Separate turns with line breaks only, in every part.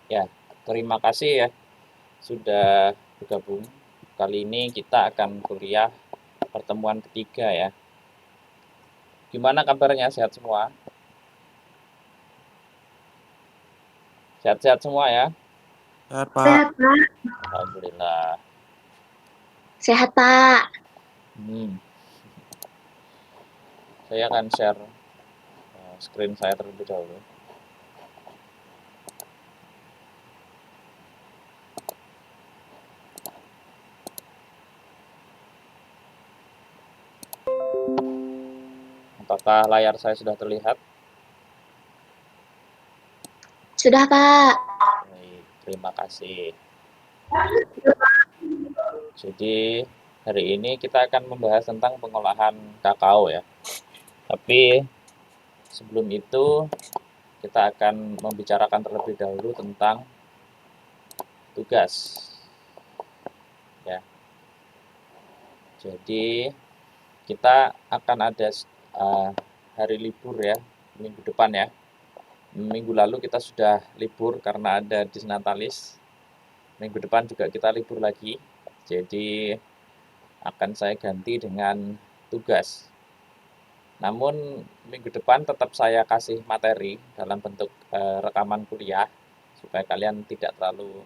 Ya, terima kasih ya sudah bergabung. Kali ini kita akan kuliah pertemuan ketiga ya. Gimana kabarnya? Sehat semua? Sehat-sehat semua ya?
Sehat, Pak.
Sehat, Pak.
Alhamdulillah.
Sehat, Pak.
Saya akan share screen saya terlebih dahulu. Apakah layar saya sudah terlihat?
Sudah, Pak.
Baik, terima kasih. Jadi hari ini kita akan membahas tentang pengolahan kakao ya. Tapi sebelum itu kita akan membicarakan terlebih dahulu tentang tugas. Ya. Jadi kita akan ada hari libur ya, minggu depan ya. Minggu lalu kita sudah libur karena ada disnatalis. Minggu depan juga kita libur lagi. Jadi akan saya ganti dengan tugas. Namun minggu depan tetap saya kasih materi dalam bentuk rekaman kuliah supaya kalian tidak terlalu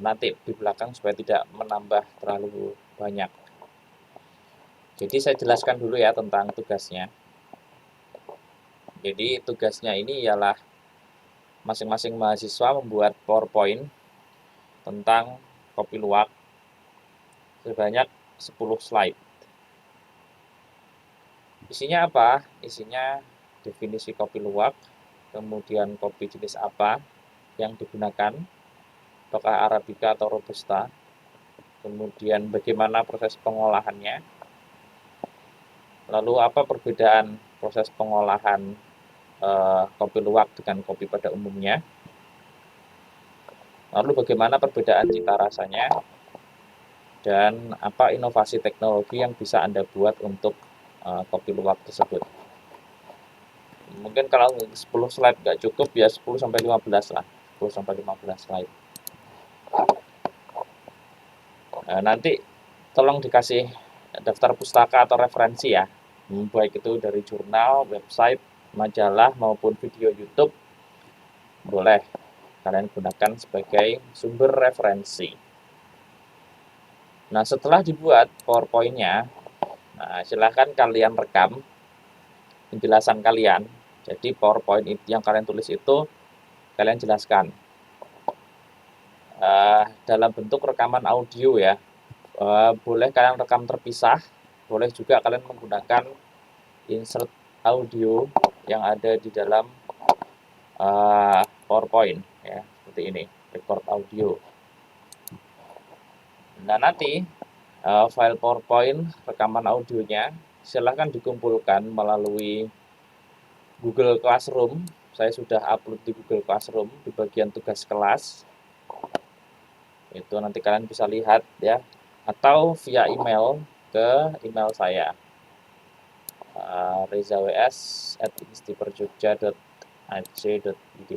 nanti di belakang supaya tidak menambah terlalu banyak. Jadi saya jelaskan dulu ya tentang tugasnya. Jadi tugasnya ini ialah masing-masing mahasiswa membuat PowerPoint tentang kopi luwak sebanyak 10 slide. Isinya apa? Isinya definisi kopi luwak, kemudian kopi jenis apa yang digunakan, apakah Arabica atau Robusta, kemudian bagaimana proses pengolahannya, lalu apa perbedaan proses pengolahan kopi luwak dengan kopi pada umumnya, lalu bagaimana perbedaan cita rasanya, dan apa inovasi teknologi yang bisa Anda buat untuk kopi luwak tersebut. Mungkin kalau 10 slide nggak cukup ya 10-15 lah, 10-15 slide. Nanti tolong dikasih daftar pustaka atau referensi ya, baik itu dari jurnal, website, majalah maupun video YouTube, boleh kalian gunakan sebagai sumber referensi. Nah, setelah dibuat PowerPoint-nya, silahkan kalian rekam penjelasan kalian. Jadi PowerPoint yang kalian tulis itu kalian jelaskan dalam bentuk rekaman audio ya. Boleh kalian rekam terpisah, boleh juga kalian menggunakan insert audio yang ada di dalam PowerPoint ya, seperti ini, record audio. Nah, nanti file PowerPoint rekaman audionya silahkan dikumpulkan melalui Google Classroom. Saya sudah upload di Google Classroom di bagian tugas kelas. Itu nanti kalian bisa lihat ya, atau via email ke email saya rezaws@institutperjogja.ac.id.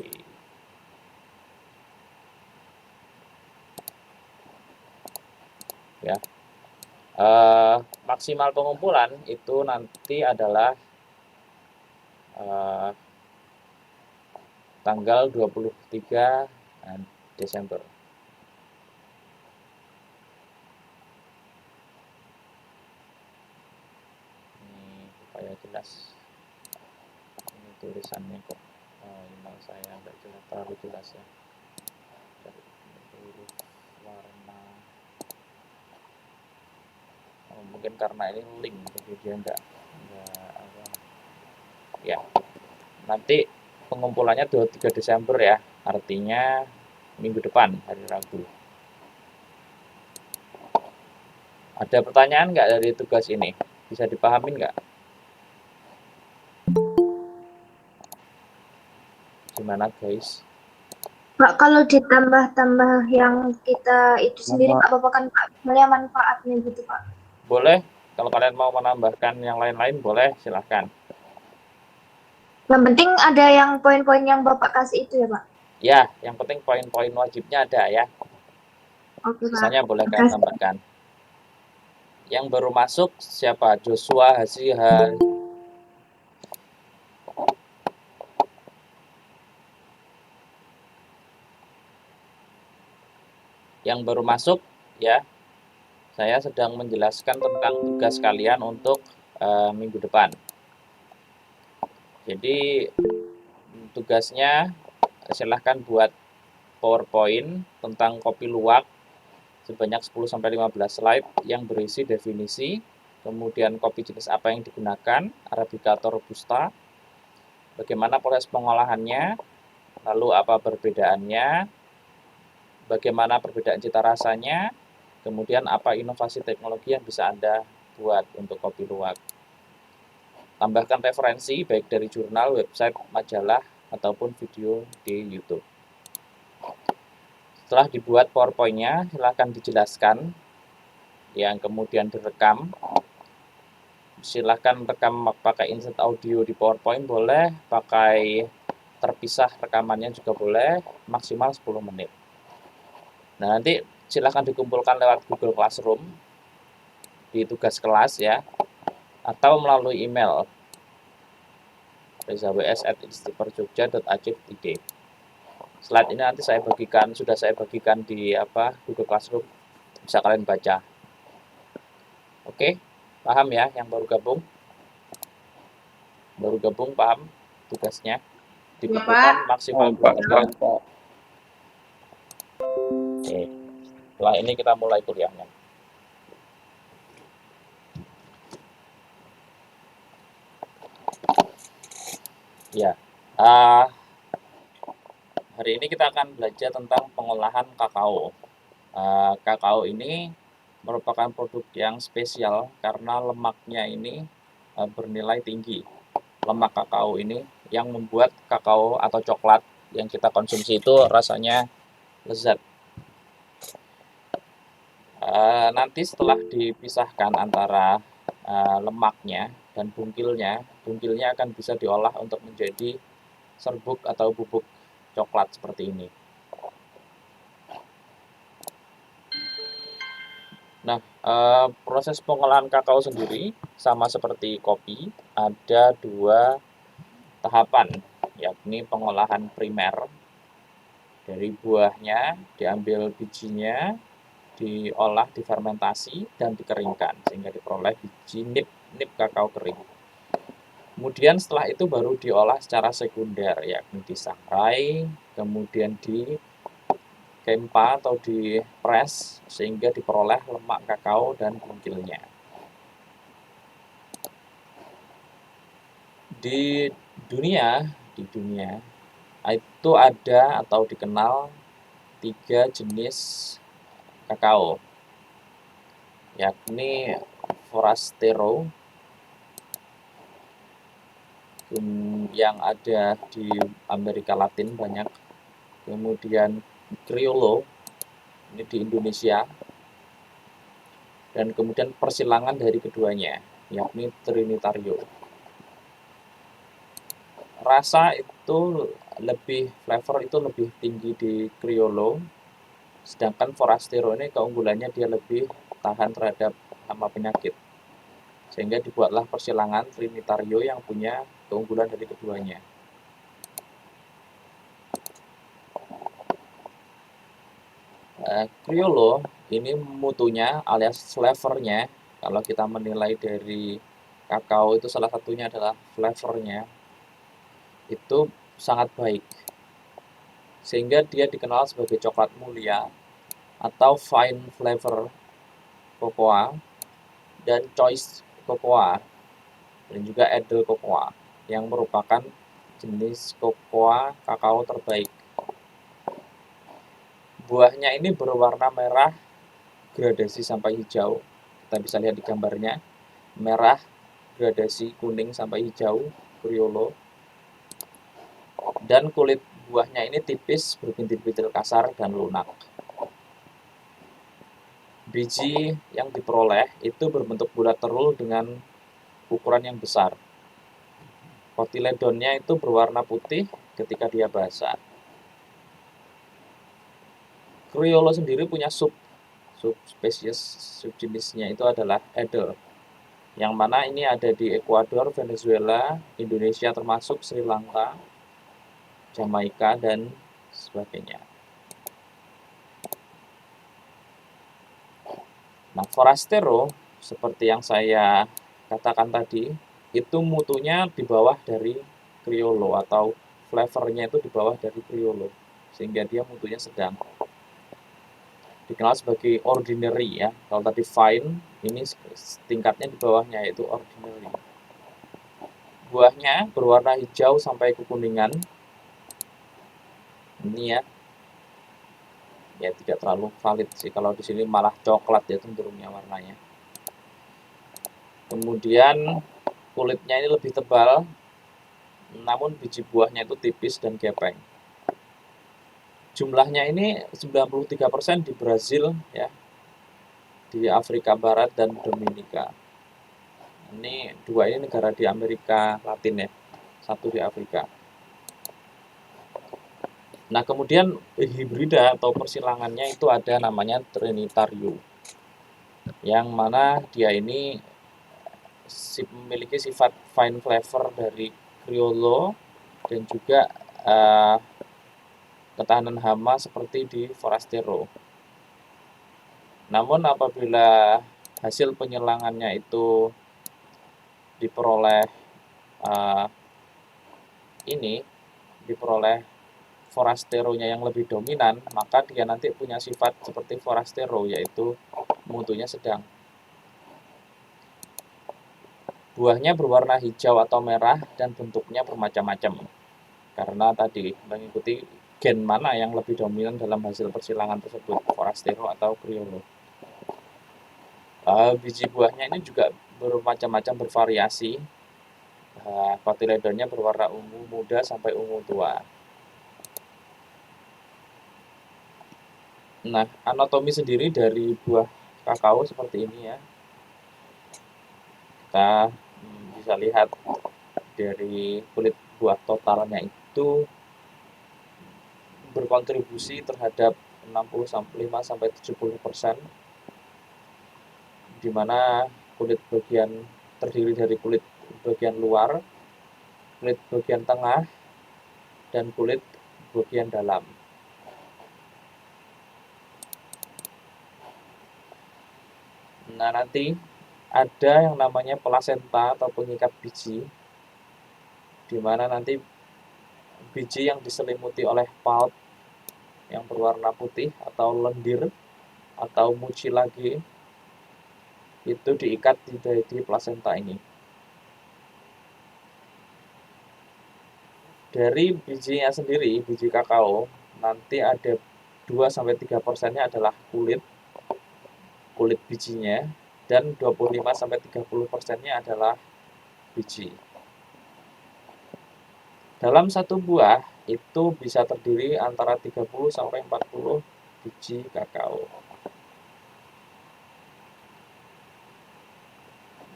Ya. Maksimal pengumpulan itu nanti adalah tanggal 23 Desember. Ini supaya jelas. Ini tulisannya kok email saya nggak jelas, terlalu jelas ya. Huruf warna. Mungkin karena ini link jadi dia enggak apa. Ya. Nanti pengumpulannya 23 Desember ya. Artinya minggu depan, hari Rabu. Ada pertanyaan nggak dari tugas ini? Bisa dipahamin nggak? Gimana guys?
Pak, kalau ditambah-tambah yang kita itu sendiri, Pak, apa kan Pak? Misalnya manfaatnya gitu, Pak.
Boleh, kalau kalian mau menambahkan yang lain-lain boleh, silahkan.
Yang penting ada yang poin-poin yang Bapak kasih itu ya, Pak?
Ya, yang penting poin-poin wajibnya ada ya.
Oke, Pak.
Sisanya boleh kalian
Makasih.
tambahkan. Yang baru masuk siapa? Joshua Hasiha. Yang baru masuk ya. Saya sedang menjelaskan tentang tugas kalian untuk minggu depan. Jadi tugasnya silahkan buat PowerPoint tentang kopi luwak sebanyak 10-15 slide yang berisi definisi, kemudian kopi jenis apa yang digunakan, Arabica atau Robusta, bagaimana proses pengolahannya, lalu apa perbedaannya, bagaimana perbedaan cita rasanya, kemudian apa inovasi teknologi yang bisa Anda buat untuk kopi luwak. Tambahkan referensi baik dari jurnal, website, majalah, ataupun video di YouTube. Setelah dibuat PowerPoint-nya, silakan dijelaskan, yang kemudian direkam. Silakan rekam pakai insert audio di PowerPoint boleh, pakai terpisah rekamannya juga boleh, maksimal 10 menit. Nah, nanti silakan dikumpulkan lewat Google Classroom di tugas kelas ya, atau melalui email rezaws@institutperjogja.ac.id. Slide ini nanti sudah saya bagikan di Google Classroom, bisa kalian baca. Oke, paham ya yang baru gabung? Baru gabung paham tugasnya? Dikumpulkan maksimal 2 jam. Oke, setelah ini kita mulai kuliahnya. Ya, hari ini kita akan belajar tentang pengolahan kakao. Kakao ini merupakan produk yang spesial karena lemaknya ini bernilai tinggi. Lemak kakao ini yang membuat kakao atau coklat yang kita konsumsi itu rasanya lezat. Nanti setelah dipisahkan antara lemaknya dan bungkilnya akan bisa diolah untuk menjadi serbuk atau bubuk coklat seperti ini. Nah, proses pengolahan kakao sendiri sama seperti kopi, ada 2 tahapan, yakni pengolahan primer. Dari buahnya diambil bijinya, diolah, difermentasi, dan dikeringkan sehingga diperoleh biji nip kakao kering. Kemudian setelah itu baru diolah secara sekunder, yakni disangrai, kemudian di kempa atau di press sehingga diperoleh lemak kakao dan bungkilnya. Di dunia itu ada atau dikenal 3 jenis kakao, yakni Forastero yang ada di Amerika Latin banyak, kemudian Criollo ini di Indonesia, dan kemudian persilangan dari keduanya, yakni Trinitario. Rasa itu flavor itu lebih tinggi di Criollo, sedangkan Forastero ini keunggulannya dia lebih tahan terhadap hama penyakit. Sehingga dibuatlah persilangan Trinitario yang punya keunggulan dari keduanya. Criollo ini mutunya alias flavornya, kalau kita menilai dari kakao itu salah satunya adalah flavornya, itu sangat baik. Sehingga dia dikenal sebagai coklat mulia atau fine flavor cocoa dan choice cocoa dan juga edel cocoa yang merupakan jenis cocoa kakao terbaik. Buahnya ini berwarna merah gradasi sampai hijau. Kita bisa lihat di gambarnya. Merah gradasi kuning sampai hijau, Criollo. Dan kulit buahnya ini tipis, berbintil-bintil kasar dan lunak. Biji yang diperoleh itu berbentuk bulat terul dengan ukuran yang besar. Kotiledonnya itu berwarna putih ketika dia basah. Criollo sendiri punya subspesies, subjenisnya itu adalah Edel, yang mana ini ada di Ekuador, Venezuela, Indonesia termasuk Sri Lanka, Jamaika, dan sebagainya. Nah, Forastero, seperti yang saya katakan tadi, itu mutunya di bawah dari Criollo, atau flavornya itu di bawah dari Criollo, sehingga dia mutunya sedang. Dikenal sebagai ordinary ya. Kalau tadi fine, ini tingkatnya di bawahnya, yaitu ordinary. Buahnya berwarna hijau sampai kekuningan. Ini ya tidak terlalu valid sih, kalau di sini malah coklat ya cenderungnya warnanya. Kemudian kulitnya ini lebih tebal, namun biji buahnya itu tipis dan gepeng. Jumlahnya ini 93% di Brazil ya, di Afrika Barat dan Dominika. Ini dua ini negara di Amerika Latin ya, satu di Afrika. Nah, kemudian hibrida atau persilangannya itu ada namanya Trinitario, yang mana dia ini memiliki sifat fine flavor dari Criollo dan juga ketahanan hama seperti di Forastero. Namun apabila hasil penyelangannya itu diperoleh Forasteronya yang lebih dominan, maka dia nanti punya sifat seperti Forastero, yaitu mutunya sedang. Buahnya berwarna hijau atau merah dan bentuknya bermacam-macam, karena tadi mengikuti gen mana yang lebih dominan dalam hasil persilangan tersebut, Forastero atau Criollo. Biji buahnya ini juga bermacam-macam, bervariasi. Kotiledonnya berwarna ungu muda sampai ungu tua. Nah, anatomi sendiri dari buah kakao seperti ini ya. Kita bisa lihat dari kulit buah totalnya itu berkontribusi terhadap 65-70%, di mana kulit bagian terdiri dari kulit bagian luar, kulit bagian tengah, dan kulit bagian dalam. Nah, nanti ada yang namanya plasenta atau pengikat biji, di mana nanti biji yang diselimuti oleh pulp yang berwarna putih atau lendir atau mucilage itu diikat di plasenta ini. Dari bijinya sendiri, biji kakao, nanti ada 2-3%-nya adalah kulit bijinya, dan 25-30%-nya adalah biji. Dalam satu buah itu bisa terdiri antara 30-40 biji kakao.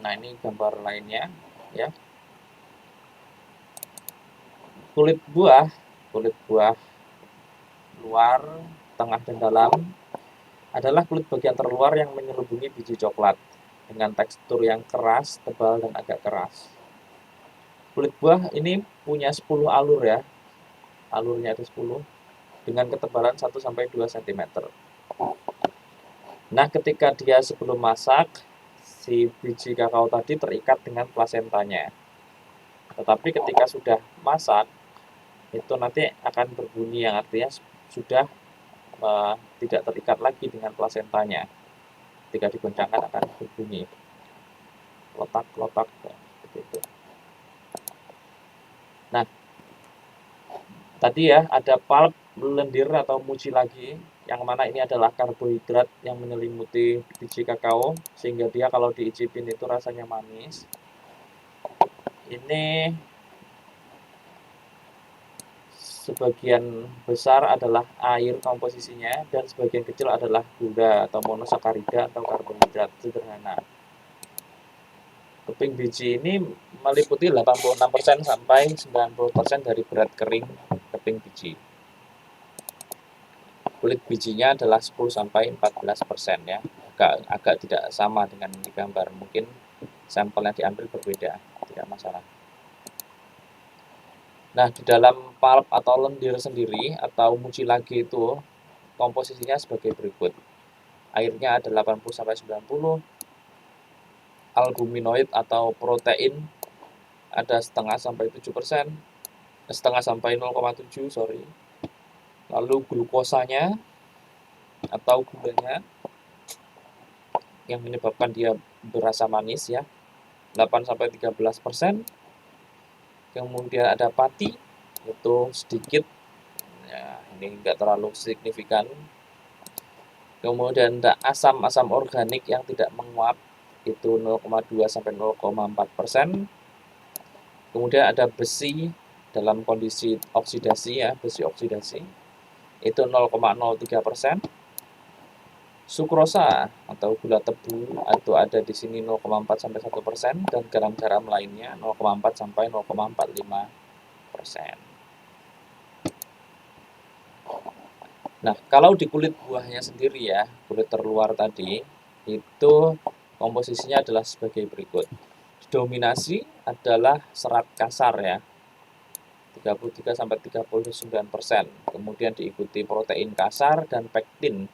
Nah, ini gambar lainnya ya. Kulit buah luar, tengah, dan dalam adalah kulit bagian terluar yang menyelubungi biji coklat dengan tekstur yang keras, tebal, dan agak keras. Kulit buah ini punya 10 alur ya. Alurnya itu 10 dengan ketebalan 1-2 cm. Nah, ketika dia sebelum masak, si biji kakao tadi terikat dengan plasentanya. Tetapi ketika sudah masak, itu nanti akan berbunyi, yang artinya sudah tidak terikat lagi dengan plasentanya. Ketika digoncangkan akan berbunyi lotak-lotak begitu. Nah, tadi ya ada pulp, lendir atau mucilage, yang mana ini adalah karbohidrat yang menyelimuti biji kakao sehingga dia kalau diicipin itu rasanya manis. Ini sebagian besar adalah air komposisinya dan sebagian kecil adalah gula atau monosakarida atau karbohidrat sederhana. Keping biji ini meliputi 86% sampai 90% dari berat kering keping biji. Kulit bijinya adalah 10 sampai 14% ya. Agak tidak sama dengan di gambar. Mungkin sampel yang diambil berbeda, tidak masalah. Nah, di dalam pulp atau lendir sendiri atau mucilage itu komposisinya sebagai berikut. Airnya ada 80 sampai 90, albuminoid atau protein ada setengah sampai 7%, setengah sampai 0,7, sorry. Lalu glukosanya atau gulanya yang menyebabkan dia berasa manis ya, 8 sampai 13%. Kemudian ada pati, itu sedikit, ya, ini enggak terlalu signifikan. Kemudian ada asam organik yang tidak menguap, itu 0,2 sampai 0,4%. Kemudian ada besi dalam kondisi oksidasi ya, besi oksidasi, itu 0,03%. Sukrosa atau gula tebu itu ada di sini 0,4 sampai 1%, dan garam-garam lainnya 0,4 sampai 0,45%. Nah, kalau di kulit buahnya sendiri ya, kulit terluar tadi, itu komposisinya adalah sebagai berikut. Dominasi adalah serat kasar ya, 33 sampai 39%. Kemudian diikuti protein kasar dan pektin.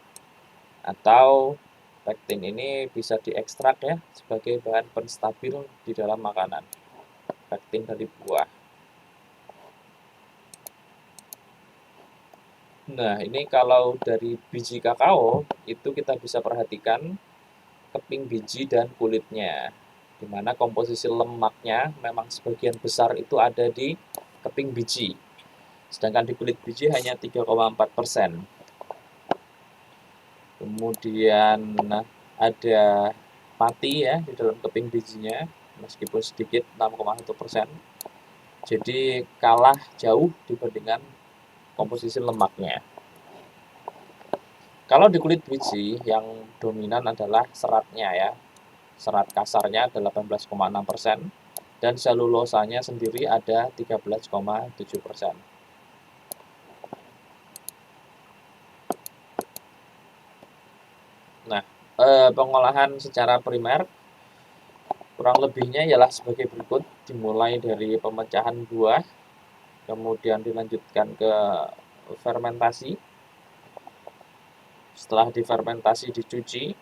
Atau pektin ini bisa diekstrak ya sebagai bahan penstabil di dalam makanan. Pektin dari buah. Nah, ini kalau dari biji kakao itu kita bisa perhatikan keping biji dan kulitnya, di mana komposisi lemaknya memang sebagian besar itu ada di keping biji, sedangkan di kulit biji hanya 3,4%. Kemudian ada pati ya di dalam keping bijinya, meskipun sedikit 6,1%. Jadi kalah jauh dibandingkan komposisi lemaknya. Kalau di kulit biji yang dominan adalah seratnya ya. Serat kasarnya ada 18,6% dan selulosanya sendiri ada 13,7%. Nah, pengolahan secara primer kurang lebihnya ialah sebagai berikut, dimulai dari pemecahan buah, kemudian dilanjutkan ke fermentasi. Setelah difermentasi dicuci,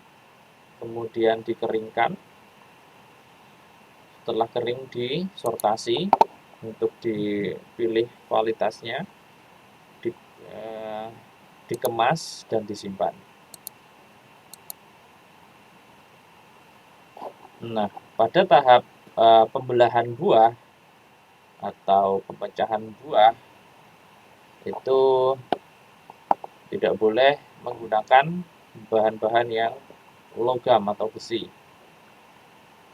kemudian dikeringkan. Setelah kering disortasi untuk dipilih kualitasnya, dikemas dan disimpan. Nah, pada tahap pembelahan buah atau pemecahan buah itu tidak boleh menggunakan bahan-bahan yang logam atau besi,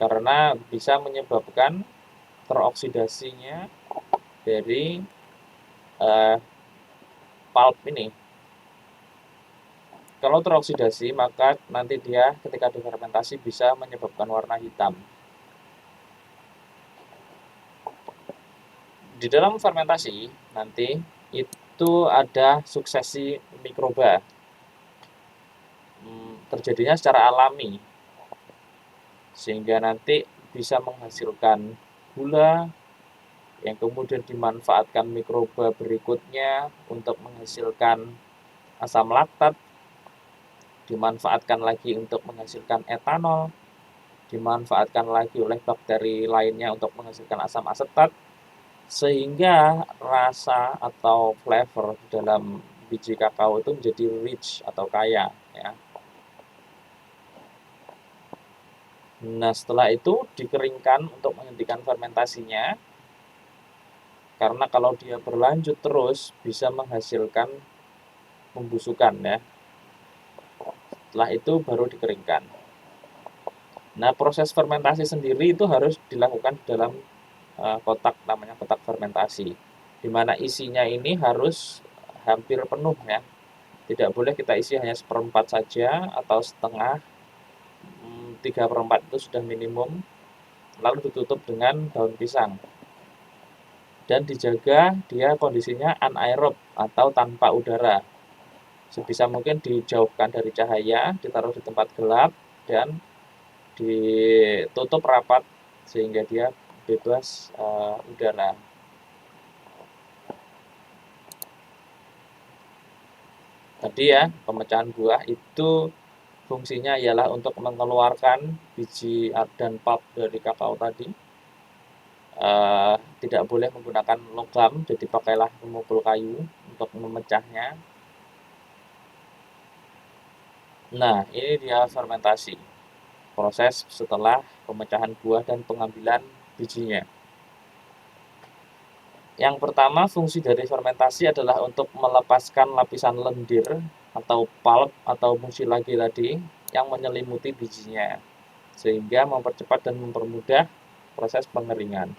karena bisa menyebabkan teroksidasinya dari pulp ini. Kalau teroksidasi, maka nanti dia ketika difermentasi bisa menyebabkan warna hitam. Di dalam fermentasi nanti itu ada suksesi mikroba, terjadinya secara alami, sehingga nanti bisa menghasilkan gula yang kemudian dimanfaatkan mikroba berikutnya untuk menghasilkan asam laktat, dimanfaatkan lagi untuk menghasilkan etanol, dimanfaatkan lagi oleh bakteri lainnya untuk menghasilkan asam asetat, sehingga rasa atau flavor di dalam biji kakao itu menjadi rich atau kaya ya. Nah, setelah itu dikeringkan untuk menghentikan fermentasinya, karena kalau dia berlanjut terus bisa menghasilkan pembusukan ya. Setelah itu baru dikeringkan. Nah, proses fermentasi sendiri itu harus dilakukan dalam kotak, namanya kotak fermentasi, di mana isinya ini harus hampir penuh ya. Tidak boleh kita isi hanya 1/4 saja atau setengah, 3/4 itu sudah minimum. lalu ditutup dengan daun pisang. Dan dijaga dia kondisinya anaerob atau tanpa udara. Sebisa mungkin dijauhkan dari cahaya, ditaruh di tempat gelap, dan ditutup rapat sehingga dia bebas udara. Tadi ya, pemecahan buah itu fungsinya ialah untuk mengeluarkan biji dan pulp dari kakao tadi. Tidak boleh menggunakan logam, jadi pakailah pemukul kayu untuk memecahnya. Nah, ini dia fermentasi, proses setelah pemecahan buah dan pengambilan bijinya. Yang pertama, fungsi dari fermentasi adalah untuk melepaskan lapisan lendir atau pulp atau mucilage tadi yang menyelimuti bijinya, sehingga mempercepat dan mempermudah proses pengeringan.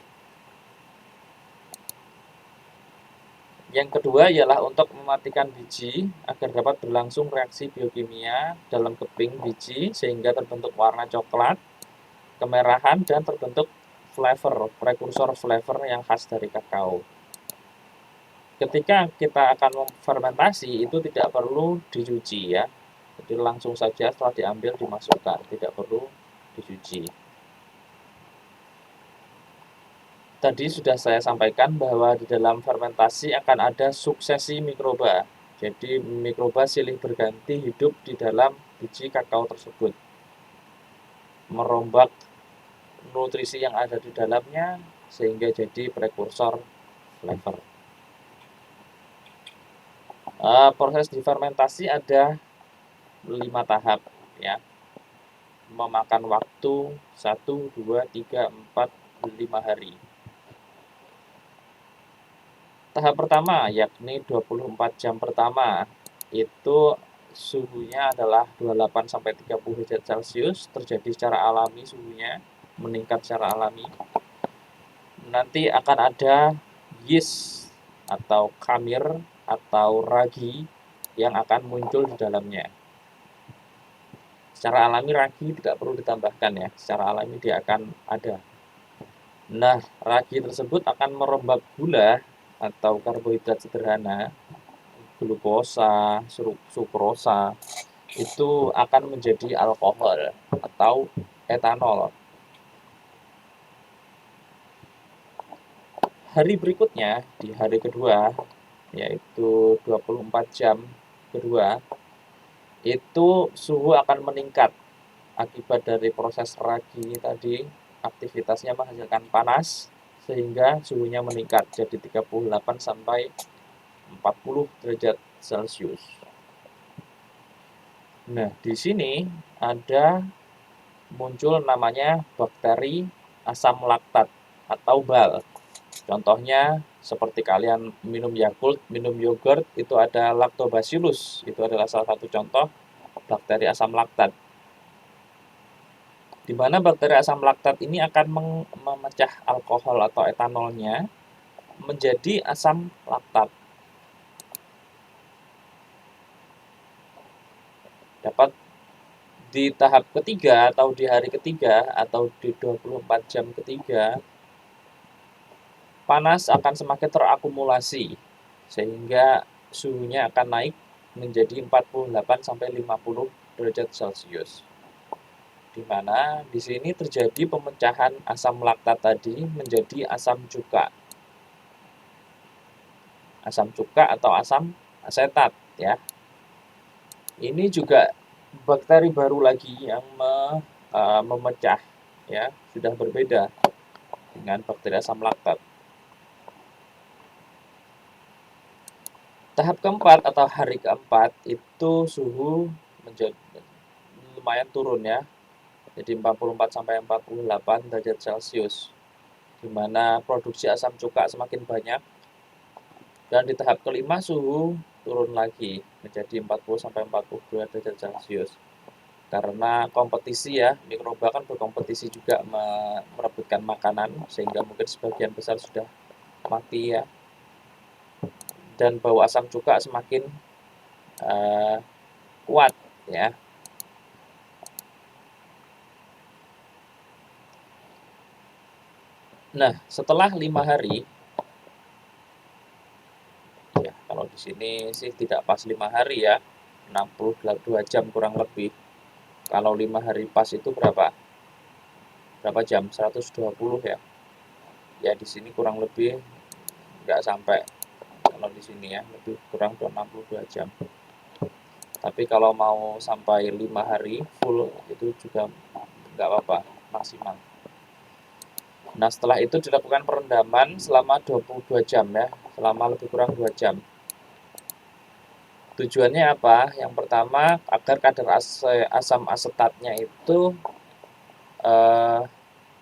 Yang kedua ialah untuk mematikan biji agar dapat berlangsung reaksi biokimia dalam keping biji sehingga terbentuk warna coklat, kemerahan, dan terbentuk flavor, prekursor flavor yang khas dari kakao. Ketika kita akan fermentasi itu tidak perlu dicuci ya, jadi langsung saja setelah diambil dimasukkan, tidak perlu dicuci. Tadi sudah saya sampaikan bahwa di dalam fermentasi akan ada suksesi mikroba. Jadi mikroba silih berganti hidup di dalam biji kakao tersebut, merombak nutrisi yang ada di dalamnya sehingga jadi prekursor flavor. Proses difermentasi ada 5 tahap ya, memakan waktu 1, 2, 3, 4, 5 hari. Tahap pertama yakni 24 jam pertama itu suhunya adalah 28 sampai 30 derajat Celcius, terjadi secara alami suhunya meningkat secara alami. Nanti akan ada yeast atau khamir atau ragi yang akan muncul di dalamnya. Secara alami ragi tidak perlu ditambahkan ya, secara alami dia akan ada. Nah, ragi tersebut akan merombak gula atau karbohidrat sederhana, glukosa, sukrosa, itu akan menjadi alkohol atau etanol. Hari berikutnya, di hari kedua, yaitu 24 jam kedua, itu suhu akan meningkat akibat dari proses ragi tadi, aktivitasnya menghasilkan panas sehingga suhunya meningkat jadi 38 sampai 40 derajat Celcius. Nah, di sini ada muncul namanya bakteri asam laktat atau BAL. Contohnya seperti kalian minum Yakult, minum yogurt, itu ada Lactobacillus. Itu adalah salah satu contoh bakteri asam laktat. Di mana bakteri asam laktat ini akan memecah alkohol atau etanolnya menjadi asam laktat. Dapat di tahap ketiga atau di hari ketiga atau di 24 jam ketiga, panas akan semakin terakumulasi sehingga suhunya akan naik menjadi 48 sampai 50 derajat Celcius. Di mana di sini terjadi pemecahan asam laktat tadi menjadi asam cuka. Asam cuka atau asam asetat ya. Ini juga bakteri baru lagi yang memecah ya, sudah berbeda dengan bakteri asam laktat. Tahap keempat atau hari keempat itu suhu menjadi lumayan turun ya. Jadi 44 sampai 48 derajat Celcius. Di mana produksi asam cuka semakin banyak. Dan di tahap kelima suhu turun lagi menjadi 40 sampai 42 derajat Celcius. Karena kompetisi ya, mikroba kan berkompetisi juga merebutkan makanan sehingga mungkin sebagian besar sudah mati ya. Dan bau asam cuka semakin kuat ya. Nah, setelah 5 hari, ya kalau di sini sih tidak pas 5 hari ya, 62 jam kurang lebih. Kalau 5 hari pas itu berapa? Berapa jam? 120 ya. Ya di sini kurang lebih nggak sampai, kalau di sini ya lebih kurang 62 jam. Tapi kalau mau sampai 5 hari full itu juga nggak apa-apa, maksimal. Nah, setelah itu dilakukan perendaman selama 22 jam ya, selama lebih kurang 2 jam. Tujuannya apa? Yang pertama, agar kadar asam asetatnya itu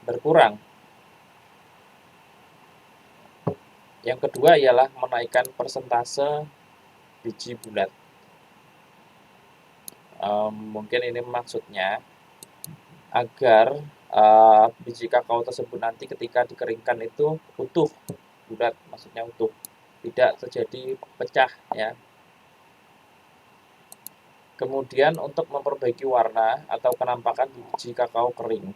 berkurang. Yang kedua ialah menaikkan persentase biji bulat. Mungkin ini maksudnya agar biji kakao tersebut nanti ketika dikeringkan itu utuh, bulat, maksudnya utuh, tidak terjadi pecah ya. Kemudian untuk memperbaiki warna atau kenampakan biji kakao kering.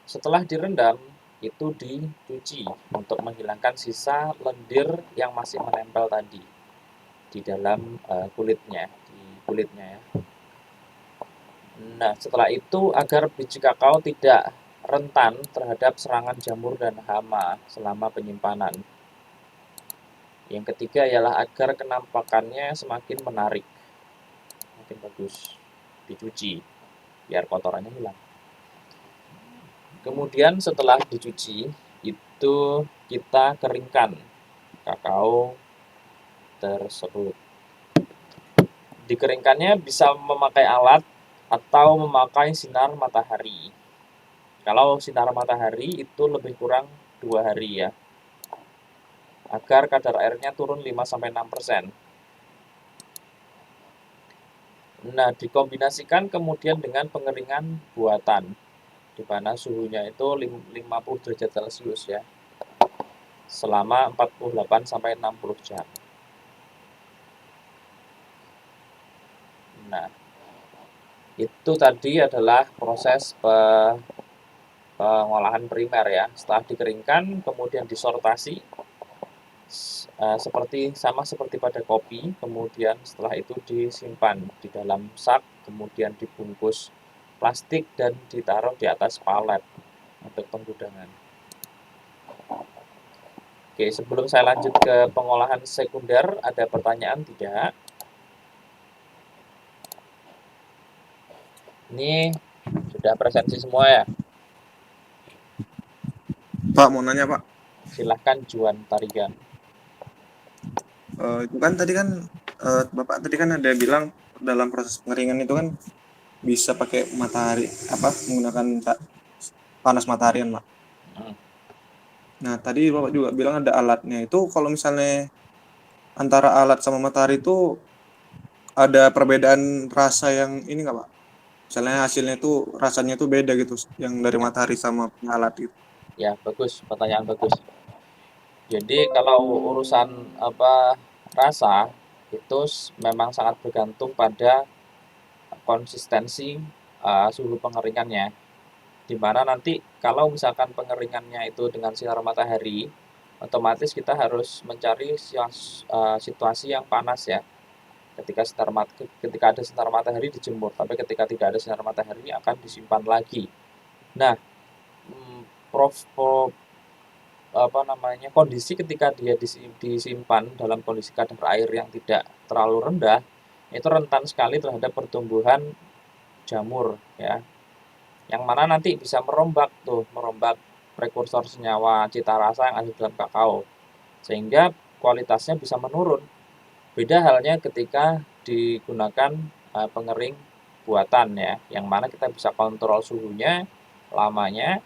Setelah direndam, itu dicuci untuk menghilangkan sisa lendir yang masih menempel tadi di dalam kulitnya, ya. Nah, setelah itu agar biji kakao tidak rentan terhadap serangan jamur dan hama selama penyimpanan. Yang ketiga ialah agar kenampakannya semakin menarik, makin bagus, dicuci biar kotorannya hilang. Kemudian setelah dicuci, itu kita keringkan kakao tersebut. Dikeringkannya bisa memakai alat atau memakai sinar matahari. Kalau sinar matahari itu lebih kurang 2 hari ya, agar kadar airnya turun 5-6%. Nah, dikombinasikan kemudian dengan pengeringan buatan, di mana suhunya itu 50 derajat Celcius ya, selama 48-60 jam. Nah, itu tadi adalah proses pengolahan primer ya. Setelah dikeringkan, kemudian disortasi, sama seperti pada kopi. Kemudian setelah itu disimpan di dalam sak, kemudian dibungkus plastik dan ditaruh di atas palet untuk penggudangan. Oke, sebelum saya lanjut ke pengolahan sekunder, ada pertanyaan tidak? Ini sudah presensi semua ya?
Pak, mau nanya Pak.
Silahkan Juan Tarigan.
Itu kan tadi kan Bapak tadi kan ada bilang dalam proses pengeringan itu kan bisa pakai matahari, menggunakan panas matahari kan Pak. Nah tadi Bapak juga bilang ada alatnya. Itu kalau misalnya antara alat sama matahari itu ada perbedaan rasa yang ini nggak Pak? Misalnya hasilnya itu rasanya itu beda gitu, yang dari matahari sama alat itu.
Ya, bagus, pertanyaan bagus. Jadi kalau urusan rasa itu memang sangat bergantung pada konsistensi suhu pengeringannya. Di mana nanti kalau misalkan pengeringannya itu dengan sinar matahari, otomatis kita harus mencari situasi yang panas ya. Ketika ada sinar matahari dijemur, tapi ketika tidak ada sinar matahari akan disimpan lagi. Nah, kondisi ketika dia disimpan dalam kondisi kadar air yang tidak terlalu rendah, itu rentan sekali terhadap pertumbuhan jamur ya, yang mana nanti bisa merombak prekursor senyawa cita rasa yang ada dalam kakao, sehingga kualitasnya bisa menurun. Beda halnya ketika digunakan pengering buatan ya, yang mana kita bisa kontrol suhunya, lamanya,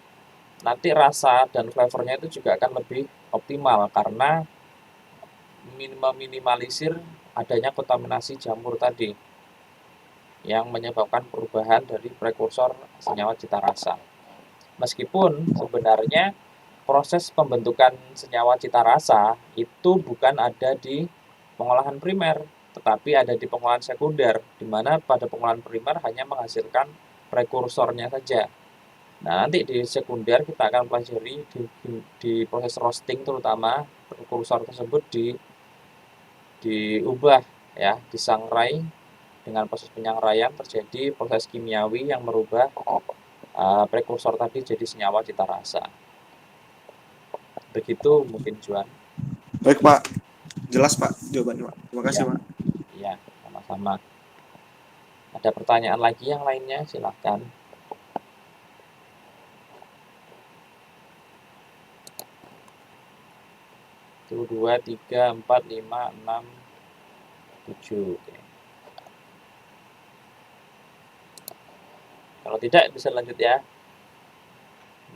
nanti rasa dan flavornya itu juga akan lebih optimal karena meminimalisir adanya kontaminasi jamur tadi yang menyebabkan perubahan dari prekursor senyawa cita rasa. Meskipun sebenarnya proses pembentukan senyawa cita rasa itu bukan ada di pengolahan primer, tetapi ada di pengolahan sekunder, di mana pada pengolahan primer hanya menghasilkan prekursornya saja. Nah, nanti di sekunder kita akan pelajari di proses roasting terutama prekursor tersebut diubah ya, disangrai. Dengan proses penyangraian terjadi proses kimiawi yang merubah prekursor tadi jadi senyawa cita rasa. Begitu mungkin Juan.
Baik Pak, jelas Pak jawabannya Pak. Terima kasih
Ya,
Pak.
ya, sama-sama. Ada pertanyaan lagi yang lainnya? Silahkan. Satu, dua, tiga, empat, lima, enam, tujuh. Oke. Kalau tidak bisa lanjut ya.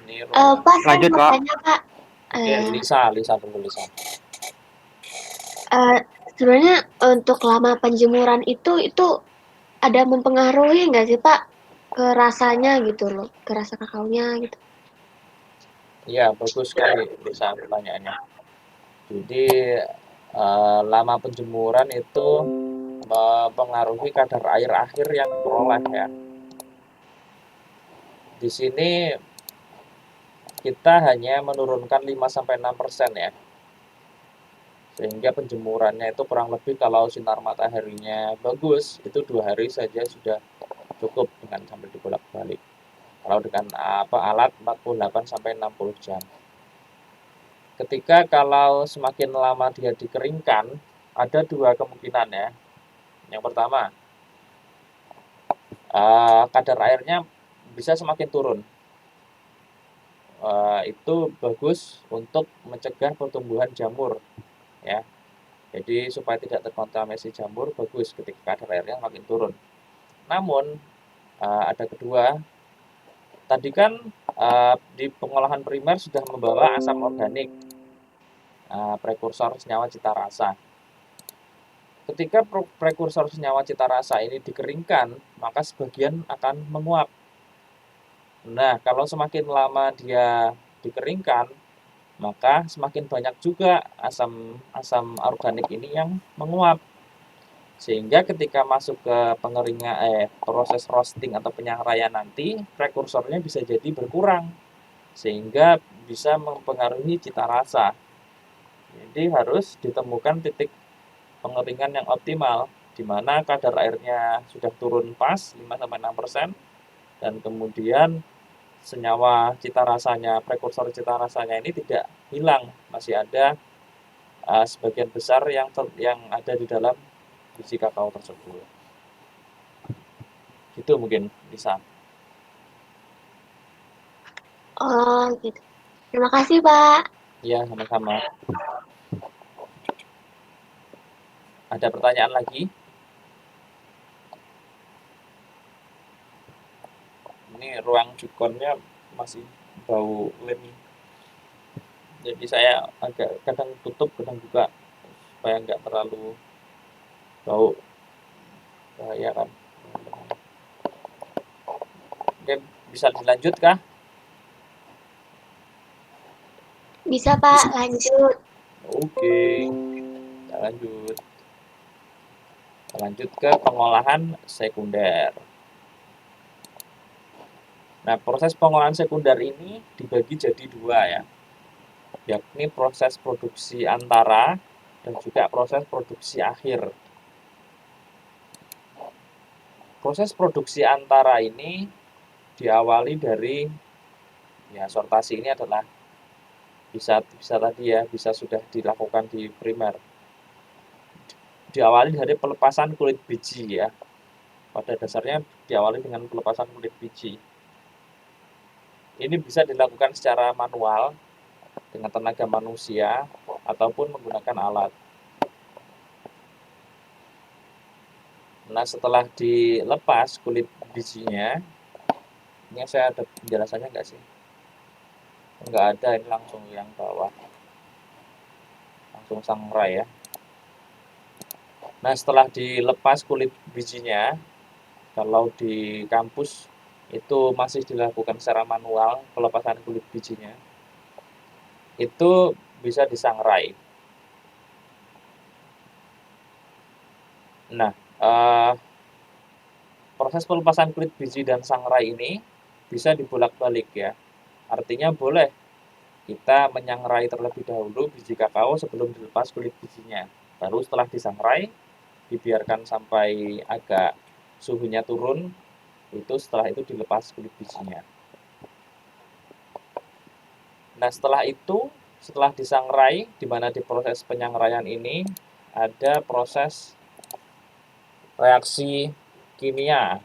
Ini
Pak, saya
Lanjut,
mau
Pak.
tanya, Pak.
Oke, Lisa dulu Lisa.
Sebenarnya untuk lama penjemuran itu ada mempengaruhi nggak sih, Pak, ke rasanya gitu loh, ke rasa kakaonya gitu?
Iya, bagus sekali Lisa pertanyaannya. Jadi lama penjemuran itu mempengaruhi kadar air akhir yang diperoleh ya. Di sini kita hanya menurunkan 5-6% ya. Sehingga penjemurannya itu kurang lebih kalau sinar mataharinya bagus, itu 2 hari saja sudah cukup dengan sambil dibolak-balik. Kalau dengan alat 48-60 jam. Ketika kalau semakin lama dia dikeringkan, ada 2 kemungkinan ya. Yang pertama, kadar airnya bisa semakin turun. Itu bagus untuk mencegah pertumbuhan jamur ya. Jadi supaya tidak terkontaminasi jamur, bagus ketika kadar airnya makin turun. Namun ada kedua, tadi kan di pengolahan primer sudah membawa asam organik, prekursor senyawa cita rasa. Ketika prekursor senyawa cita rasa ini dikeringkan, maka sebagian akan menguap. Nah, kalau semakin lama dia dikeringkan, maka semakin banyak juga asam organik ini yang menguap. Sehingga ketika masuk ke proses roasting atau penyangraian nanti, prekursornya bisa jadi berkurang. Sehingga bisa mempengaruhi cita rasa. Jadi harus ditemukan titik pengeringan yang optimal, di mana kadar airnya sudah turun pas 5-6%, dan kemudian senyawa cita rasanya, prekursor cita rasanya ini tidak hilang, masih ada sebagian besar yang ada di dalam biji kakao tersebut. Gitu mungkin bisa.
Oh, gitu. Terima kasih, Pak.
Ya, sama-sama. Ada pertanyaan lagi? Ini ruang jukonnya masih bau lem. Jadi saya agak kadang tutup, kadang buka supaya nggak terlalu bau, bahaya kan. Oke, bisa dilanjut kah?
Bisa, Pak, lanjut.
Oke, kita lanjut. Kita lanjut ke pengolahan sekunder. Nah, proses pengolahan sekunder ini dibagi jadi 2 ya, yakni proses produksi antara dan juga proses produksi akhir. Proses produksi antara ini diawali dari sortasi ini adalah bisa tadi ya, bisa sudah dilakukan di primer. Diawali dari pelepasan kulit biji ya. Pada dasarnya diawali dengan pelepasan kulit biji. Ini bisa dilakukan secara manual dengan tenaga manusia ataupun menggunakan alat. Nah, setelah dilepas kulit bijinya, ini saya ada penjelasannya nggak sih? Nggak ada, ini langsung yang bawah. Langsung sangrai ya. Nah, setelah dilepas kulit bijinya, kalau di kampus itu masih dilakukan secara manual pelepasan kulit bijinya, itu bisa disangrai. Nah, proses pelepasan kulit biji dan sangrai ini bisa dibolak-balik ya. Artinya boleh kita menyangrai terlebih dahulu biji kakao sebelum dilepas kulit bijinya. Baru setelah disangrai, dibiarkan sampai agak suhunya turun, itu setelah itu dilepas kulit bijinya. Nah, setelah itu, setelah disangrai, di mana di proses penyangraian ini ada proses reaksi kimia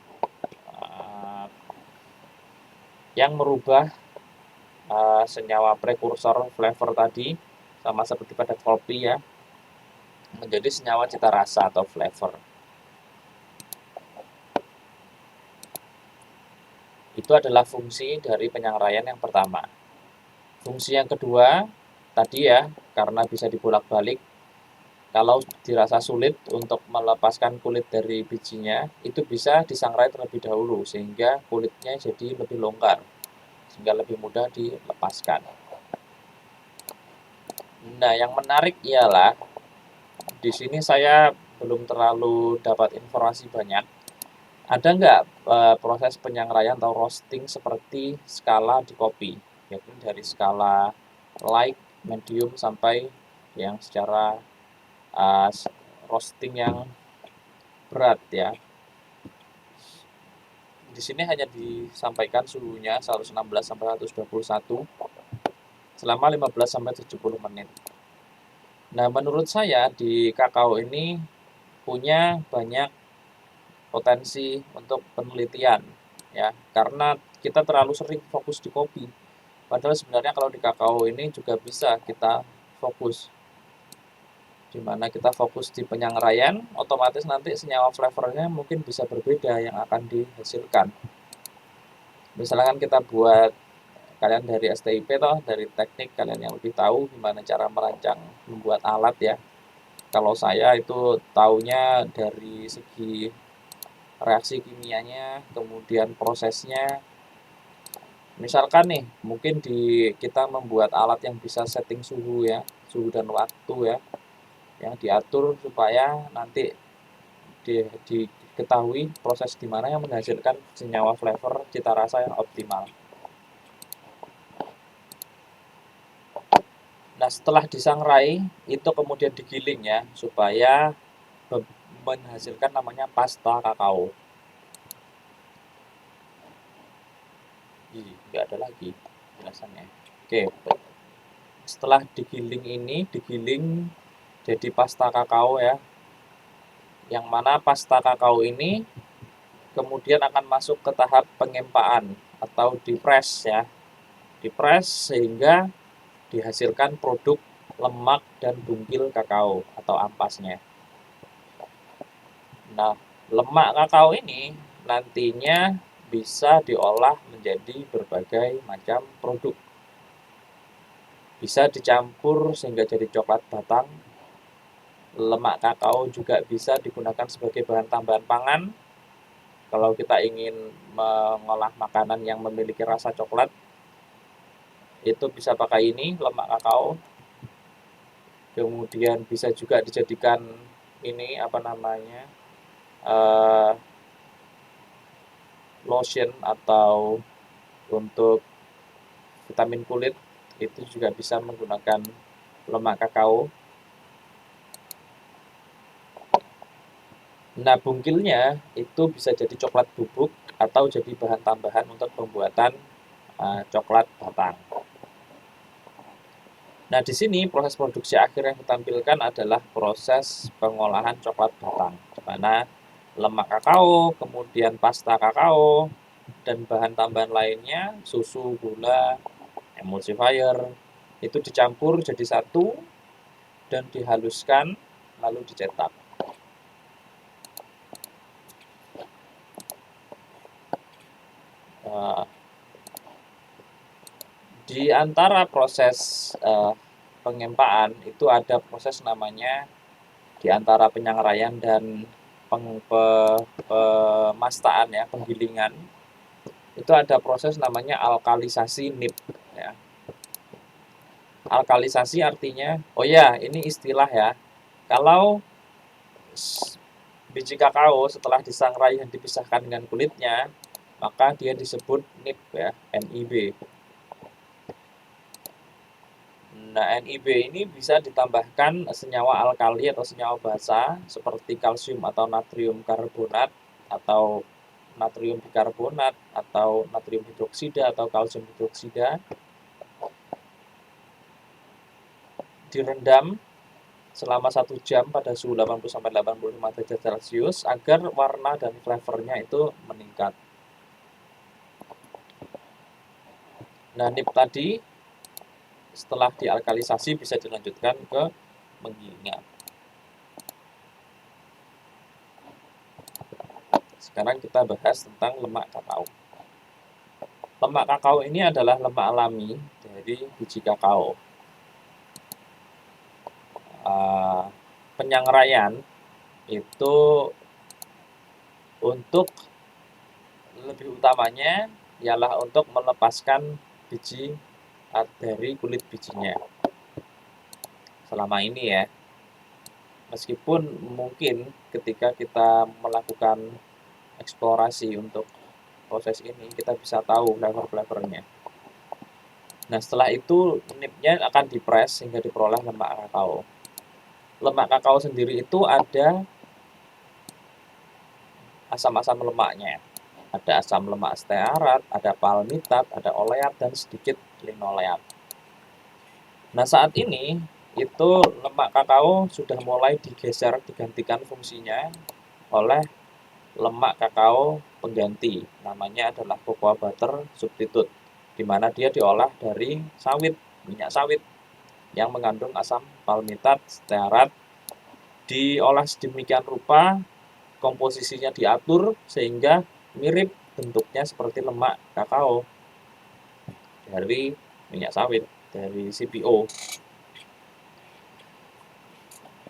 yang merubah senyawa prekursor flavor tadi, sama seperti pada kopi ya, menjadi senyawa cita rasa atau flavor. Itu adalah fungsi dari penyangraian yang pertama. Fungsi yang kedua, tadi ya, karena bisa dibolak-balik, kalau dirasa sulit untuk melepaskan kulit dari bijinya, itu bisa disangrai terlebih dahulu, sehingga kulitnya jadi lebih longgar, sehingga lebih mudah dilepaskan. Nah, yang menarik ialah, di sini saya belum terlalu dapat informasi banyak. Ada nggak proses penyangraian atau roasting seperti skala di kopi, yaitu dari skala light, medium, sampai yang secara roasting yang berat ya. Di sini hanya disampaikan suhunya 116 sampai 121 selama 15 sampai 70 menit. Nah, menurut saya di kakao ini punya banyak potensi untuk penelitian ya, karena kita terlalu sering fokus di kopi. Padahal sebenarnya kalau di kakao ini juga bisa kita fokus, di mana kita fokus di penyangraian, otomatis nanti senyawa flavornya mungkin bisa berbeda yang akan dihasilkan. Misalkan kita buat, kalian dari STIP toh, dari teknik kalian yang lebih tahu gimana cara merancang membuat alat ya. Kalau saya itu taunya dari segi reaksi kimianya, kemudian prosesnya. Misalkan nih, mungkin kita membuat alat yang bisa setting suhu ya, suhu dan waktu ya, yang diatur supaya nanti diketahui proses di mana yang menghasilkan senyawa flavor cita rasa yang optimal. Nah, setelah disangrai, itu kemudian digiling ya, supaya menghasilkan namanya pasta kakao. Nggak ada lagi penjelasannya. Oke, setelah digiling jadi pasta kakao ya, yang mana pasta kakao ini kemudian akan masuk ke tahap pengempaan atau di-press ya. Di-press sehingga dihasilkan produk lemak dan bungkil kakao atau ampasnya. Nah, lemak kakao ini nantinya bisa diolah menjadi berbagai macam produk. Bisa dicampur sehingga jadi coklat batang. Lemak kakao juga bisa digunakan sebagai bahan tambahan pangan. Kalau kita ingin mengolah makanan yang memiliki rasa coklat, itu bisa pakai ini, lemak kakao. Kemudian bisa juga dijadikan ini lotion atau untuk vitamin kulit, itu juga bisa menggunakan lemak kakao. Nah, bungkilnya itu bisa jadi coklat bubuk atau jadi bahan tambahan untuk pembuatan coklat batang. Nah, di sini proses produksi akhir yang ditampilkan adalah proses pengolahan coklat batang, di mana lemak kakao, kemudian pasta kakao, dan bahan tambahan lainnya, susu, gula, emulsifier, itu dicampur jadi satu dan dihaluskan lalu dicetak. Di antara proses pengempaan itu ada proses namanya, di antara penyangraian dan pemastaan ya, penggilingan, itu ada proses namanya alkalisasi NIP ya. Alkalisasi artinya, oh ya, ini istilah ya, kalau biji kakao setelah disangrai dan dipisahkan dengan kulitnya, maka dia disebut NIB ya, NIB. Nah, NIB ini bisa ditambahkan senyawa alkali atau senyawa basa seperti kalsium atau natrium karbonat atau natrium bikarbonat atau natrium hidroksida atau kalsium hidroksida, direndam selama 1 jam pada suhu 80-85 derajat Celcius agar warna dan flavornya itu meningkat. Nah, NIB tadi setelah dialkalisasi bisa dilanjutkan ke mengingat. Sekarang kita bahas tentang lemak kakao. Lemak kakao ini adalah lemak alami dari biji kakao. Penyangraian itu untuk lebih utamanya ialah untuk melepaskan biji dari kulit bijinya. Selama ini ya, meskipun mungkin ketika kita melakukan eksplorasi untuk proses ini kita bisa tahu flavor-flavornya. Nah, setelah itu nibnya akan dipres hingga diperoleh lemak kakao. Lemak kakao sendiri itu ada asam-asam lemaknya. Ada asam lemak stearat, ada palmitat, ada oleat, dan sedikit linoleat. Nah, saat ini itu lemak kakao sudah mulai digantikan fungsinya oleh lemak kakao pengganti. Namanya adalah cocoa butter substitute, di mana dia diolah dari sawit, minyak sawit yang mengandung asam palmitat, stearat, diolah sedemikian rupa, komposisinya diatur sehingga mirip bentuknya seperti lemak kakao dari minyak sawit, dari CPO.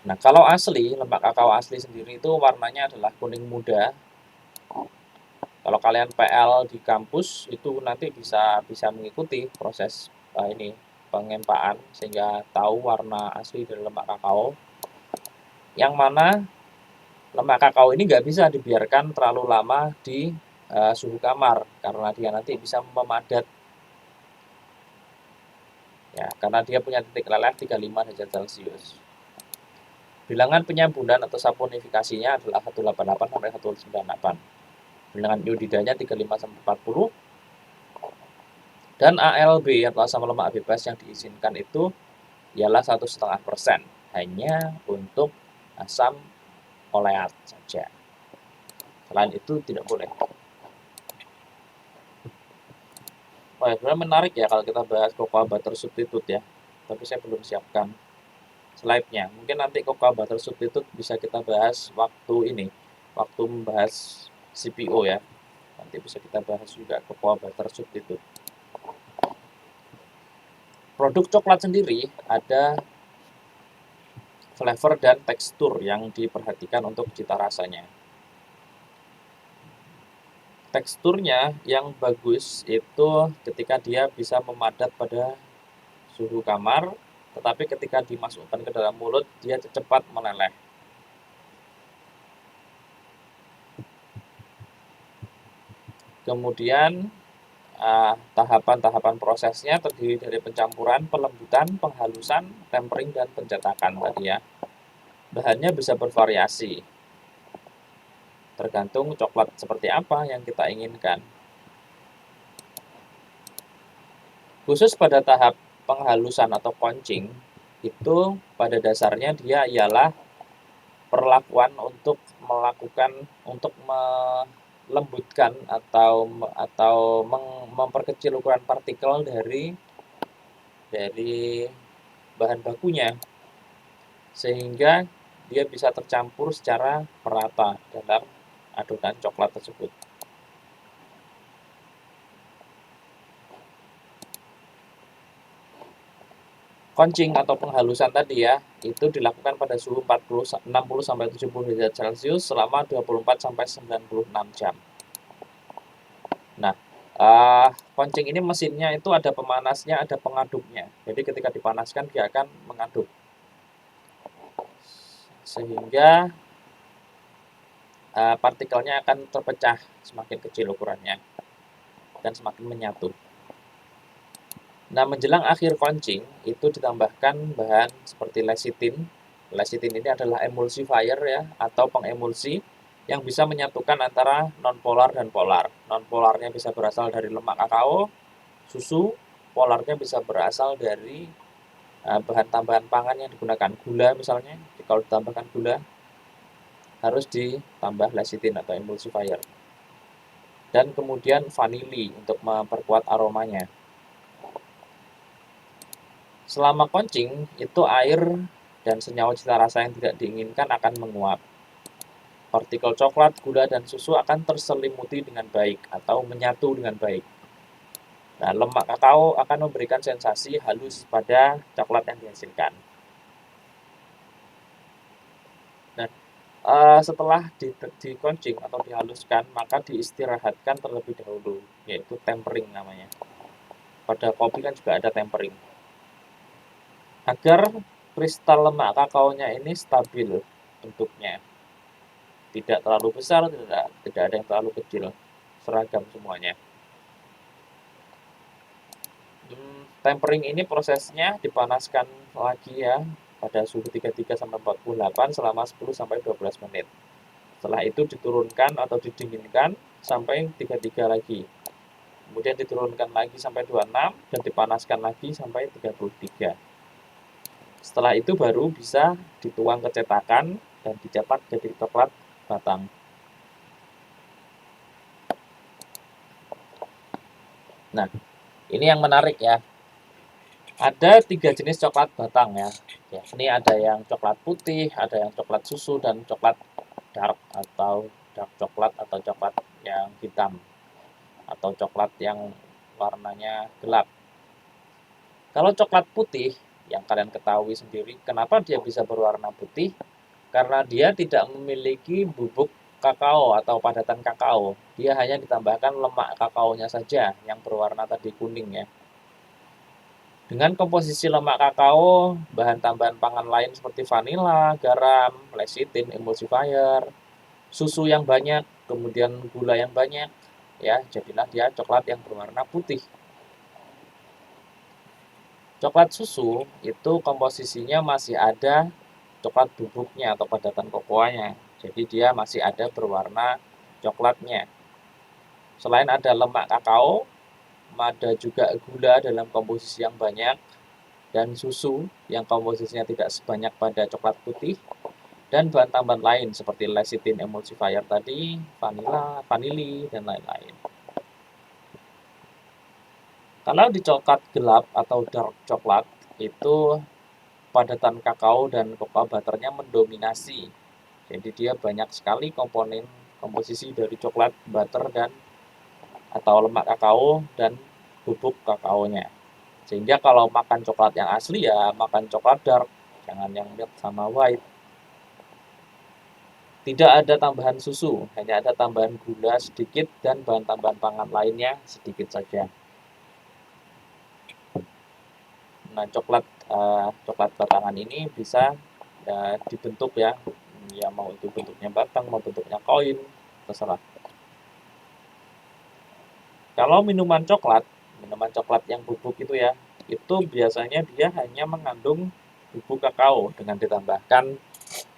Nah, kalau asli, lemak kakao asli sendiri itu warnanya adalah kuning muda. Kalau kalian PL di kampus itu nanti bisa mengikuti proses ini pengempaan sehingga tahu warna asli dari lemak kakao. Yang mana lemak kakao ini nggak bisa dibiarkan terlalu lama di suhu kamar karena dia nanti bisa memadat. Ya, karena dia punya titik leleh 35 derajat Celcius. Bilangan penyambunan atau saponifikasinya adalah 188 sampai 198. Bilangan iodidanya 35 sampai 40. Dan ALB atau asam lemak bebas yang diizinkan itu ialah 1,5% hanya untuk asam oleat saja. Selain itu tidak boleh. Wah, sebenarnya menarik ya kalau kita bahas cocoa butter substitute ya. Tapi saya belum siapkan slide-nya. Mungkin nanti cocoa butter substitute bisa kita bahas waktu membahas CPO ya. Nanti bisa kita bahas juga cocoa butter substitute. Produk coklat sendiri ada flavor dan tekstur yang diperhatikan untuk cita rasanya. Teksturnya yang bagus itu ketika dia bisa memadat pada suhu kamar, tetapi ketika dimasukkan ke dalam mulut dia cepat meleleh. Kemudian tahapan-tahapan prosesnya terdiri dari pencampuran, pelembutan, penghalusan, tempering, dan pencetakan tadi ya. Bahannya bisa bervariasi, tergantung coklat seperti apa yang kita inginkan. Khusus pada tahap penghalusan atau concing, itu pada dasarnya dia ialah perlakuan untuk melembutkan atau memperkecil ukuran partikel dari bahan bakunya sehingga dia bisa tercampur secara merata dalam adonan coklat tersebut. Concing atau penghalusan tadi ya, itu dilakukan pada suhu 60 sampai 70 derajat Celcius selama 24 sampai 96 jam. Nah, concing ini mesinnya itu ada pemanasnya, ada pengaduknya. Jadi ketika dipanaskan dia akan mengaduk. Sehingga partikelnya akan terpecah semakin kecil ukurannya dan semakin menyatu. Nah, menjelang akhir quenching itu ditambahkan bahan seperti lecithin. Lecithin ini adalah emulsifier ya, atau pengemulsi yang bisa menyatukan antara nonpolar dan polar. Nonpolarnya bisa berasal dari lemak kakao, susu, polarnya bisa berasal dari bahan tambahan pangan yang digunakan, gula misalnya. Kalau ditambahkan gula harus ditambah lecithin atau emulsifier. Dan kemudian vanili untuk memperkuat aromanya. Selama quenching, itu air dan senyawa cita rasa yang tidak diinginkan akan menguap. Partikel coklat, gula, dan susu akan terselimuti dengan baik atau menyatu dengan baik. Nah, lemak kakao akan memberikan sensasi halus pada coklat yang dihasilkan. Nah, setelah di quenching atau dihaluskan, maka diistirahatkan terlebih dahulu, yaitu tempering namanya. Pada kopi kan juga ada tempering. Agar kristal lemak kakaonya ini stabil bentuknya, tidak terlalu besar, tidak ada yang terlalu kecil, seragam semuanya. Tempering ini prosesnya dipanaskan lagi ya pada suhu 33-48 selama 10-12 menit. Setelah itu diturunkan atau didinginkan sampai 33 lagi. Kemudian diturunkan lagi sampai 26 dan dipanaskan lagi sampai 33. Setelah itu baru bisa dituang ke cetakan dan dicetak jadi coklat batang. Nah, ini yang menarik ya. Ada 3 jenis coklat batang ya. Ini ada yang coklat putih, ada yang coklat susu, dan coklat dark atau dark coklat atau coklat yang hitam atau coklat yang warnanya gelap. Kalau coklat putih, yang kalian ketahui sendiri, kenapa dia bisa berwarna putih? Karena dia tidak memiliki bubuk kakao atau padatan kakao. Dia hanya ditambahkan lemak kakaonya saja yang berwarna tadi kuning ya. Dengan komposisi lemak kakao, bahan tambahan pangan lain seperti vanila, garam, lecithin, emulsifier, susu yang banyak, kemudian gula yang banyak, ya, jadilah dia coklat yang berwarna putih. Coklat susu itu komposisinya masih ada coklat bubuknya atau padatan kokoanya. Jadi dia masih ada berwarna coklatnya. Selain ada lemak kakao, ada juga gula dalam komposisi yang banyak dan susu yang komposisinya tidak sebanyak pada coklat putih, dan bahan tambahan lain seperti lecithin emulsifier tadi, vanila, vanili, dan lain-lain. Kalau di coklat gelap atau dark coklat itu padatan kakao dan cocoa butternya mendominasi. Jadi dia banyak sekali komponen komposisi dari coklat butter dan atau lemak kakao dan bubuk kakaonya. Sehingga kalau makan coklat yang asli ya makan coklat dark, jangan yang milk sama white. Tidak ada tambahan susu, hanya ada tambahan gula sedikit dan bahan tambahan pangan lainnya sedikit saja. Nah, coklat batangan ini bisa dibentuk ya, mau itu bentuknya batang, mau bentuknya koin, terserah. Kalau minuman coklat yang bubuk itu ya, itu biasanya dia hanya mengandung bubuk kakao dengan ditambahkan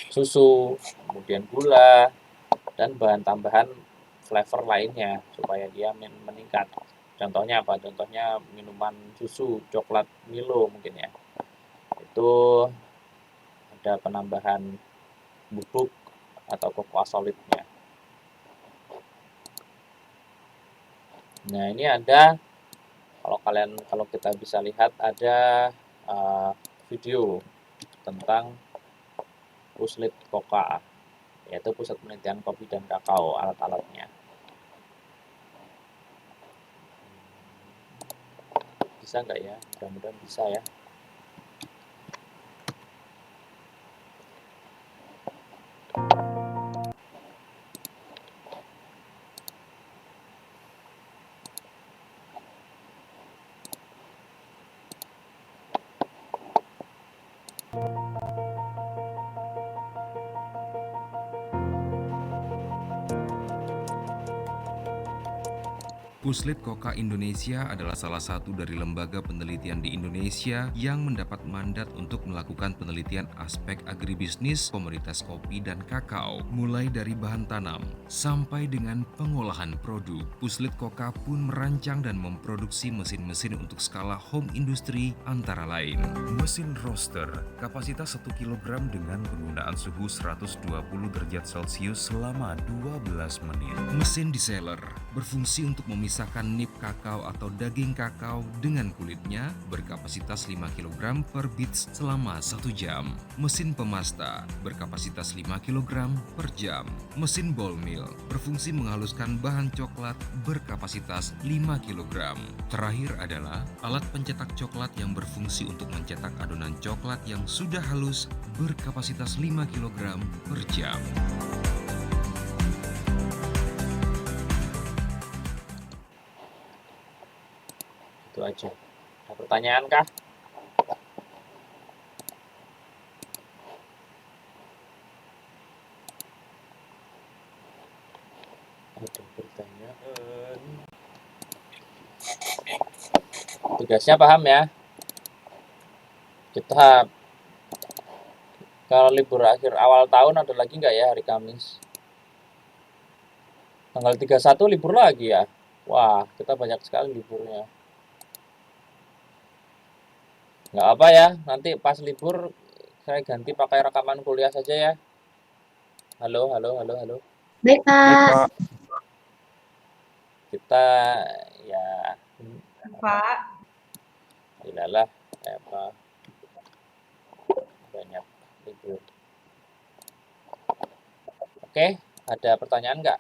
susu, kemudian gula, dan bahan tambahan flavor lainnya supaya dia meningkat. Contohnya apa? Contohnya minuman susu coklat Milo mungkin ya. Itu ada penambahan bubuk atau cocoa solidnya. Nah, ini ada kalau kita bisa lihat ada video tentang Puslit Koka, yaitu pusat penelitian kopi dan kakao, alat-alatnya. Bisa nggak ya? Mudah-mudahan bisa ya.
Puslit Koka Indonesia adalah salah satu dari lembaga penelitian di Indonesia yang mendapat mandat untuk melakukan penelitian aspek agribisnis komoditas kopi dan kakao, mulai dari bahan tanam sampai dengan pengolahan produk. Puslit Koka pun merancang dan memproduksi mesin-mesin untuk skala home industry antara lain. Mesin roaster, kapasitas 1 kg dengan penggunaan suhu 120 derajat Celcius selama 12 menit. Mesin deseller berfungsi untuk memisahkan nip kakao atau daging kakao dengan kulitnya, berkapasitas 5 kg per bits selama 1 jam. Mesin pemasta berkapasitas 5 kg per jam. Mesin ball mill berfungsi menghaluskan bahan coklat berkapasitas 5 kg. Terakhir adalah alat pencetak coklat yang berfungsi untuk mencetak adonan coklat yang sudah halus berkapasitas 5 kg per jam.
Itu aja. Ada pertanyaan kah? Ada pertanyaan. Tugasnya paham ya? Kita kalau libur akhir awal tahun ada lagi nggak ya hari Kamis? Tanggal 31 libur lagi ya? Wah, kita banyak sekali liburnya. Nggak apa ya, nanti pas libur saya ganti pakai rekaman kuliah saja ya. Halo.
Baik,
Baik,
Pak.
Pak.
Kita ya
Pak.
Iyalah, apa banyak libur. Oke, ada pertanyaan nggak?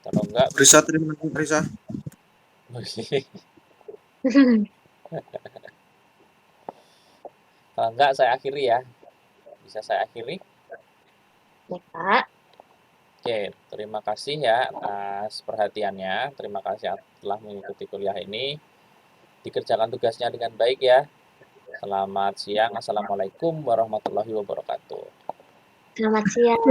Kalau enggak,
Risa, terima kasih Risa.
kalau enggak saya akhiri ya. Bisa saya akhiri?
Baik, Pak.
Oke, terima kasih ya atas perhatiannya. Terima kasih telah mengikuti kuliah ini. Dikerjakan tugasnya dengan baik ya. Selamat siang. Assalamualaikum warahmatullahi wabarakatuh.
Selamat siang.